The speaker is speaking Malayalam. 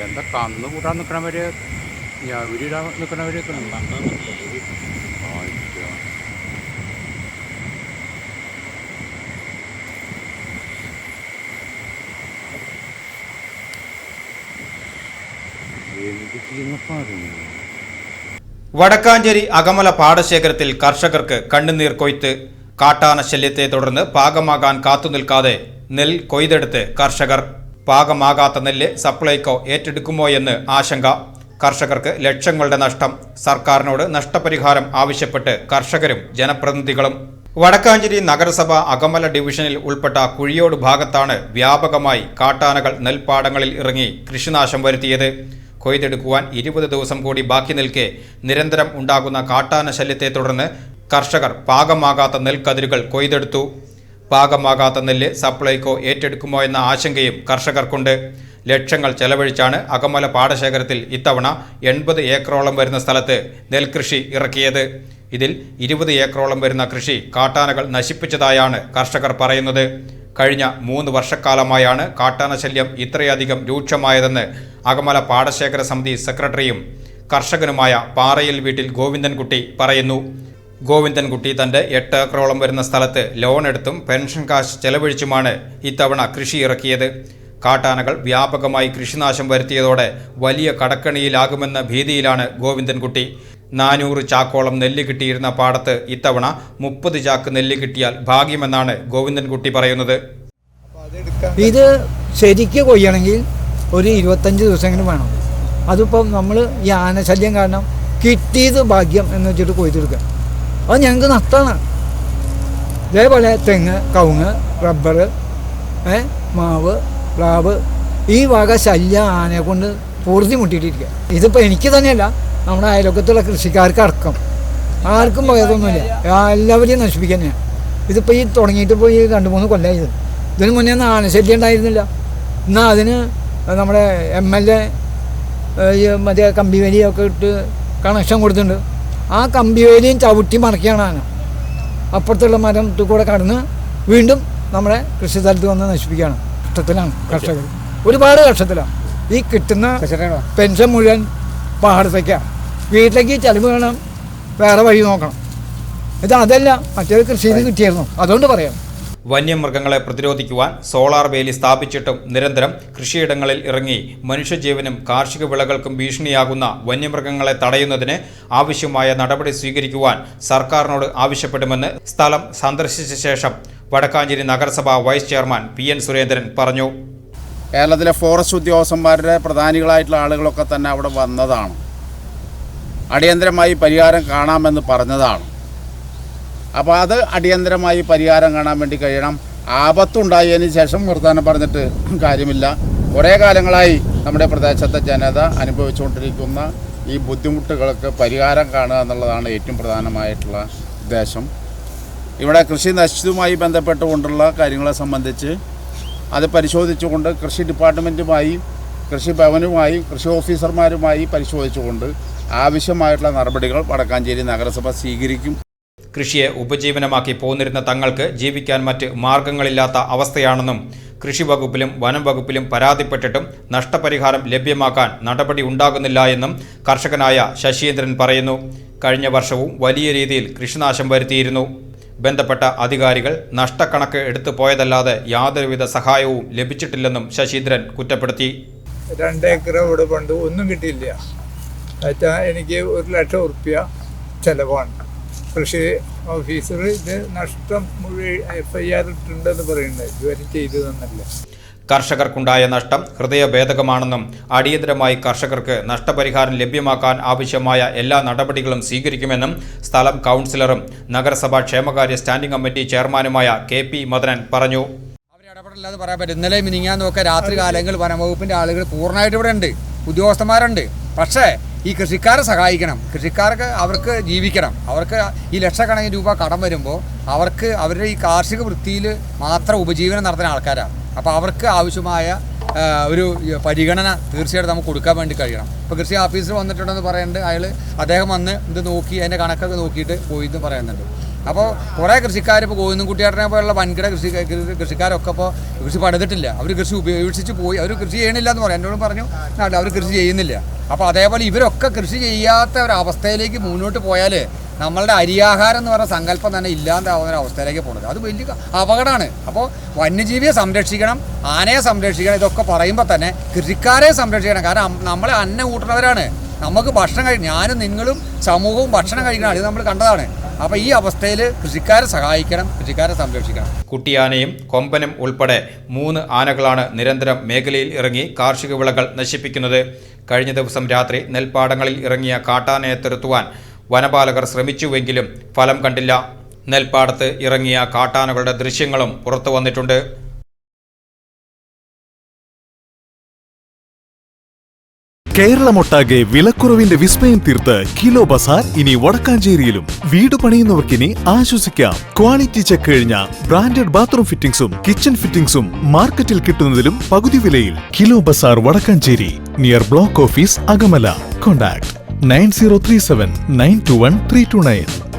എന്താ കന്ന് കൂട്ടാൻ നിൽക്കണവര് ഞവരിടാൻ നിൽക്കണവരൊക്കെ എന്ത് ചെയ്യുന്നപ്പാ. വടക്കാഞ്ചേരി അകമല പാടശേഖരത്തിൽ കർഷകർക്ക് കണ്ണുനീർ കൊയ്ത്ത്. കാട്ടാന ശല്യത്തെ തുടർന്ന് പാകമാകാൻ കാത്തുനിൽക്കാതെ നെൽ കൊയ്തെടുത്ത് കർഷകർ. പാകമാകാത്ത നെല്ല് സപ്ലൈകോ ഏറ്റെടുക്കുമോ എന്ന് ആശങ്ക. കർഷകർക്ക് ലക്ഷങ്ങളുടെ നഷ്ടം. സർക്കാരിനോട് നഷ്ടപരിഹാരം ആവശ്യപ്പെട്ട് കർഷകരും ജനപ്രതിനിധികളും. വടക്കാഞ്ചേരി നഗരസഭ അകമല ഡിവിഷനിൽ ഉൾപ്പെട്ട കുഴിയോട് ഭാഗത്താണ് വ്യാപകമായി കാട്ടാനകൾ നെൽപ്പാടങ്ങളിൽ ഇറങ്ങി കൃഷിനാശം വരുത്തിയത്. കൊയ്തെടുക്കുവാൻ 20 ദിവസം കൂടി ബാക്കി നിൽക്കെ നിരന്തരം ഉണ്ടാകുന്ന കാട്ടാന ശല്യത്തെ തുടർന്ന് കർഷകർ പാകമാകാത്ത നെൽക്കതിരുകൾ കൊയ്തെടുത്തു. പാകമാകാത്ത നെല്ല് സപ്ലൈകോ ഏറ്റെടുക്കുമോ എന്ന ആശങ്കയും കർഷകർക്കുണ്ട്. ലക്ഷങ്ങൾ ചെലവഴിച്ചാണ് അകമല പാടശേഖരത്തിൽ ഇത്തവണ 80 ഏക്കറോളം വരുന്ന സ്ഥലത്ത് നെൽകൃഷി ഇറക്കിയത്. ഇതിൽ 20 ഏക്കറോളം വരുന്ന കൃഷി കാട്ടാനകൾ നശിപ്പിച്ചതായാണ് കർഷകർ പറയുന്നത്. കഴിഞ്ഞ 3 വർഷക്കാലമായാണ് കാട്ടാന ശല്യം ഇത്രയധികം രൂക്ഷമായതെന്ന് അകമല പാടശേഖര സമിതി സെക്രട്ടറിയും കർഷകനുമായ പാറയിൽ വീട്ടിൽ ഗോവിന്ദൻകുട്ടി പറയുന്നു. ഗോവിന്ദൻകുട്ടി തന്റെ 8 ഏക്കറോളം വരുന്ന സ്ഥലത്ത് ലോൺ എടുത്തും പെൻഷൻ കാശ് ചെലവഴിച്ചുമാണ് ഇത്തവണ കൃഷി ഇറക്കിയത്. കാട്ടാനകൾ വ്യാപകമായി കൃഷിനാശം വരുത്തിയതോടെ വലിയ കടക്കണിയിലാകുമെന്ന ഭീതിയിലാണ് ഗോവിന്ദൻകുട്ടി. 400 ചാക്കോളം നെല്ല് കിട്ടിയിരുന്ന പാടത്ത് ഇത്തവണ 30 ചാക്ക് നെല്ല് കിട്ടിയാൽ ഭാഗ്യമെന്നാണ് ഗോവിന്ദൻകുട്ടി പറയുന്നത്. ഇത് ശരിക്ക് കൊയ്യണമെങ്കിൽ ഒരു 25 ദിവസമെങ്കിലും വേണം. അതിപ്പം നമ്മൾ ഈ ആനശല്യം കാരണം കിട്ടിയത് ഭാഗ്യം എന്ന് വെച്ചിട്ട് കൊയ്തെടുക്കുക. അത് ഞങ്ങൾക്ക് നഷ്ടമാണ്. ഇതേപോലെ തെങ്ങ്, കവുങ്ങ്, റബ്ബർ, മാവ്, പ്ലാവ് ഈ വക ശല്യം ആനയെ കൊണ്ട് പൂർത്തി മുട്ടിയിട്ടിരിക്കുക. ഇതിപ്പോൾ എനിക്ക് തന്നെയല്ല, നമ്മുടെ അയൽവക്കത്തുള്ള കൃഷിക്കാർക്ക് അടക്കം ആർക്കും പോയതൊന്നുമില്ല. എല്ലാവരെയും നശിപ്പിക്കുക തന്നെയാണ്. ഇതിപ്പോൾ ഈ തുടങ്ങിയിട്ട് പോയി 2-3 കൊല്ലമായത്. ഇതിന് മുന്നേ ഒന്നും ആനശല്യം ഉണ്ടായിരുന്നില്ല. എന്നാൽ അതിന് നമ്മുടെ MLA മറ്റേ കമ്പിവേലിയൊക്കെ ഇട്ട് കണക്ഷൻ കൊടുത്തിട്ടുണ്ട്. ആ കമ്പിവേലിയും ചവിട്ടി മറക്കുകയാണ് ആന. അപ്പുറത്തുള്ള മരത്തിൽ കൂടെ കടന്ന് വീണ്ടും നമ്മുടെ കൃഷി സ്ഥലത്ത് വന്ന് നശിപ്പിക്കുകയാണ്. കഷ്ടത്തിലാണ് കർഷകർ, ഒരുപാട് കഷ്ടത്തിലാണ്. ഈ കിട്ടുന്ന പെൻഷൻ മുഴുവൻ പാടത്തേക്കാണ്. വീട്ടിലേക്ക് ചെലവ് വേണം, വേറെ വഴി നോക്കണം. അതല്ല, മറ്റേത് കൃഷിയിൽ കിട്ടിയായിരുന്നു, അതുകൊണ്ട് പറയാം. വന്യമൃഗങ്ങളെ പ്രതിരോധിക്കുവാൻ സോളാർ വേലി സ്ഥാപിച്ചിട്ടും നിരന്തരം കൃഷിയിടങ്ങളിൽ ഇറങ്ങി മനുഷ്യജീവനും കാർഷിക വിളകൾക്കും ഭീഷണിയാകുന്ന വന്യമൃഗങ്ങളെ തടയുന്നതിന് ആവശ്യമായ നടപടി സ്വീകരിക്കുവാൻ സർക്കാരിനോട് ആവശ്യപ്പെടുമെന്ന് സ്ഥലം സന്ദർശിച്ച ശേഷം വടക്കാഞ്ചേരി നഗരസഭ വൈസ് ചെയർമാൻ PN സുരേന്ദ്രൻ പറഞ്ഞു. കേരളത്തിലെ ഫോറസ്റ്റ് ഉദ്യോഗസ്ഥന്മാരുടെ പ്രധാനികളായിട്ടുള്ള ആളുകളൊക്കെ തന്നെ അവിടെ വന്നതാണ്. അടിയന്തരമായി പരിഹാരം കാണാമെന്ന് പറഞ്ഞതാണ്. അപ്പോൾ അത് അടിയന്തരമായി പരിഹാരം കാണാൻ വേണ്ടി കഴിയണം. ആപത്തുണ്ടായതിന് ശേഷം വർത്തമാനം പറഞ്ഞിട്ട് കാര്യമില്ല. കുറേ കാലങ്ങളായി നമ്മുടെ പ്രദേശത്തെ ജനത അനുഭവിച്ചുകൊണ്ടിരിക്കുന്ന ഈ ബുദ്ധിമുട്ടുകൾക്ക് പരിഹാരം കാണുക എന്നുള്ളതാണ് ഏറ്റവും പ്രധാനമായിട്ടുള്ള ഉദ്ദേശം. ഇവിടെ കൃഷി നശിച്ചതുമായി ബന്ധപ്പെട്ടുകൊണ്ടുള്ള കാര്യങ്ങളെ സംബന്ധിച്ച് അത് പരിശോധിച്ചുകൊണ്ട് കൃഷി ഡിപ്പാർട്ട്മെൻറ്റുമായി, കൃഷി ഭവനുമായി, കൃഷി ഓഫീസർമാരുമായി പരിശോധിച്ചുകൊണ്ട് ആവശ്യമായിട്ടുള്ള നടപടികൾ വടക്കാഞ്ചേരി നഗരസഭ സ്വീകരിക്കും. കൃഷിയെ ഉപജീവനമാക്കി പോന്നിരുന്ന തങ്ങൾക്ക് ജീവിക്കാൻ മറ്റ് മാർഗങ്ങളില്ലാത്ത അവസ്ഥയാണെന്നും കൃഷി വകുപ്പിലും വനം വകുപ്പിലും പരാതിപ്പെട്ടിട്ടും നഷ്ടപരിഹാരം ലഭ്യമാക്കാൻ നടപടി ഉണ്ടാകുന്നില്ല എന്നും കർഷകനായ ശശീന്ദ്രൻ പറയുന്നു. കഴിഞ്ഞ വർഷവും വലിയ രീതിയിൽ കൃഷിനാശം വരുത്തിയിരുന്നു. ബന്ധപ്പെട്ട അധികാരികൾ നഷ്ടക്കണക്ക് എടുത്തു പോയതല്ലാതെ യാതൊരുവിധ സഹായവും ലഭിച്ചിട്ടില്ലെന്നും ശശീന്ദ്രൻ കുറ്റപ്പെടുത്തി. 2 ഏക്കർ ഇവിടെ പണ്ട് ഒന്നും കിട്ടിയില്ല. എനിക്ക് 1 ലക്ഷം ഉറുപ്പ്യ ചിലവാണ്. കൃഷി ഓഫീസർ ഇത് നഷ്ടം മുഴുവൻ FIR ഇട്ടുണ്ടെന്ന് പറയുന്നത് ഇതുവരെ ചെയ്തു തന്നല്ല. കർഷകർക്കുണ്ടായ നഷ്ടം ഹൃദയഭേദകമാണെന്നും അടിയന്തരമായി കർഷകർക്ക് നഷ്ടപരിഹാരം ലഭ്യമാക്കാൻ ആവശ്യമായ എല്ലാ നടപടികളും സ്വീകരിക്കുമെന്നും സ്ഥലം കൗൺസിലറും നഗരസഭാ ക്ഷേമകാര്യ സ്റ്റാൻഡിംഗ് കമ്മിറ്റി ചെയർമാനുമായ KP മദനൻ പറഞ്ഞു. അവരിടപെടില്ലാതെ പറയാൻ പറ്റും. ഇന്നലെ മിനിങ്ങാന്നൊക്കെ രാത്രി കാലങ്ങളിൽ വനംവകുപ്പിൻ്റെ ആളുകൾ പൂർണ്ണമായിട്ട് ഇവിടെ ഉണ്ട്, ഉദ്യോഗസ്ഥന്മാരുണ്ട്. പക്ഷേ ഈ കൃഷിക്കാരെ സഹായിക്കണം. കൃഷിക്കാർക്ക് അവർക്ക് ജീവിക്കണം. അവർക്ക് ഈ ലക്ഷക്കണക്കിന് രൂപ കടം വരുമ്പോൾ അവരുടെ ഈ കാർഷിക വൃത്തിയിൽ മാത്രം ഉപജീവനം നടത്തുന്ന ആൾക്കാരാണ്. അപ്പോൾ അവർക്ക് ആവശ്യമായ ഒരു പരിഗണന തീർച്ചയായിട്ടും നമുക്ക് കൊടുക്കാൻ വേണ്ടി കഴിയണം. ഇപ്പോൾ കൃഷി ഓഫീസർ വന്നിട്ടുണ്ടെന്ന് പറയുന്നുണ്ട്. അദ്ദേഹം വന്ന് ഇത് നോക്കി അതിൻ്റെ കണക്കൊക്കെ നോക്കിയിട്ട് പോയി എന്ന് പറയുന്നുണ്ട്. അപ്പോൾ കുറേ കൃഷിക്കാർ ഇപ്പോൾ ഗോവിന്ദൻകുട്ടിയേട്ടനെ പോലുള്ള വൻകിട കൃഷിക്കാരൊക്കെ ഇപ്പോൾ കൃഷി പണിതിട്ടില്ല. അവർ കൃഷി ഉപേക്ഷിച്ച് പോയി. അവർ കൃഷി ചെയ്യണില്ല എന്ന് പറയും. എന്നോടും പറഞ്ഞു അവർ കൃഷി ചെയ്യുന്നില്ല. അപ്പോൾ അതേപോലെ ഇവരൊക്കെ കൃഷി ചെയ്യാത്ത ഒരവസ്ഥയിലേക്ക് മുന്നോട്ട് പോയാൽ നമ്മളുടെ അരിയാഹാരം എന്ന് പറയുന്ന സങ്കല്പം തന്നെ ഇല്ലാണ്ടാവുന്ന ഒരു അവസ്ഥയിലേക്ക് പോകുന്നത് അത് വലിയ അപകടമാണ്. അപ്പോൾ വന്യജീവിയെ സംരക്ഷിക്കണം, ആനയെ സംരക്ഷിക്കണം, ഇതൊക്കെ പറയുമ്പോൾ തന്നെ കൃഷിക്കാരെ സംരക്ഷിക്കണം. കാരണം നമ്മളെ അന്നം കൂട്ടുന്നവരാണ്. നമുക്ക് ഭക്ഷണം ഞാനും നിങ്ങളും സമൂഹവും ഭക്ഷണം കഴിക്കണം. അത് നമ്മൾ കണ്ടതാണ്. അപ്പോൾ ഈ അവസ്ഥയിൽ കൃഷിക്കാരെ സഹായിക്കണം, കൃഷിക്കാരെ സംരക്ഷിക്കണം. കുട്ടിയാനയും കൊമ്പനും ഉൾപ്പെടെ 3 ആനകളാണ് നിരന്തരം മേഖലയിൽ ഇറങ്ങി കാർഷിക വിളകൾ നശിപ്പിക്കുന്നത്. കഴിഞ്ഞ ദിവസം രാത്രി നെൽപ്പാടങ്ങളിൽ ഇറങ്ങിയ കാട്ടാനയെ തുരത്തുവാൻ വനപാലകർ ശ്രമിച്ചുവെങ്കിലും ഫലം കണ്ടില്ല. നെൽപ്പാടത്ത് ഇറങ്ങിയ കാട്ടാനകളുടെ ദൃശ്യങ്ങളും പുറത്തു വന്നിട്ടുണ്ട്. കേരളമൊട്ടാകെ വിലക്കുറവിന്റെ വിസ്മയം തീർത്ത് കിലോ ബസാർ ഇനി വടക്കാഞ്ചേരിയിലും. വീട് പണിയുന്നവർക്കിനി ആശ്വസിക്കാം. ക്വാളിറ്റി ചെക്ക് കഴിഞ്ഞ ബ്രാൻഡഡ് ബാത്റൂം ഫിറ്റിംഗ്സും കിച്ചൺ ഫിറ്റിംഗ്സും മാർക്കറ്റിൽ കിട്ടുന്നതിലും പകുതി വിലയിൽ. കിലോ ബസാർ വടക്കാഞ്ചേരി, near block office, Akamala. Contact 9037 921 329.